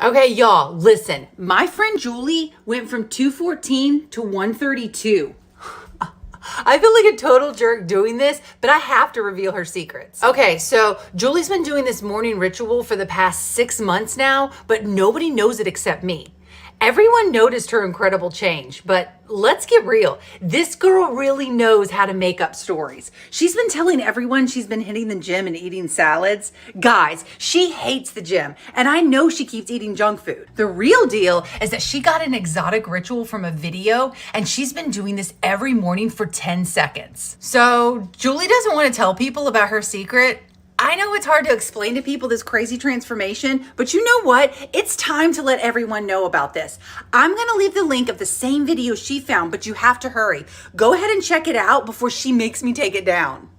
Okay, y'all, listen. My friend Julie went from 214 to 132. I feel like a total jerk doing this, but I have to reveal her secrets. Okay, so Julie's been doing this morning ritual for the past 6 months now, but nobody knows it except me. Everyone noticed her incredible change, but let's get real. This girl really knows how to make up stories. She's been telling everyone she's been hitting the gym and eating salads. Guys, she hates the gym, and I know she keeps eating junk food. The real deal is that she got an exotic ritual from a video, and she's been doing this every morning for 10 seconds. So Julie doesn't want to tell people about her secret. I know it's hard to explain to people this crazy transformation, but you know what? It's time to let everyone know about this. I'm going to leave the link of the same video she found, but you have to hurry. Go ahead and check it out before she makes me take it down.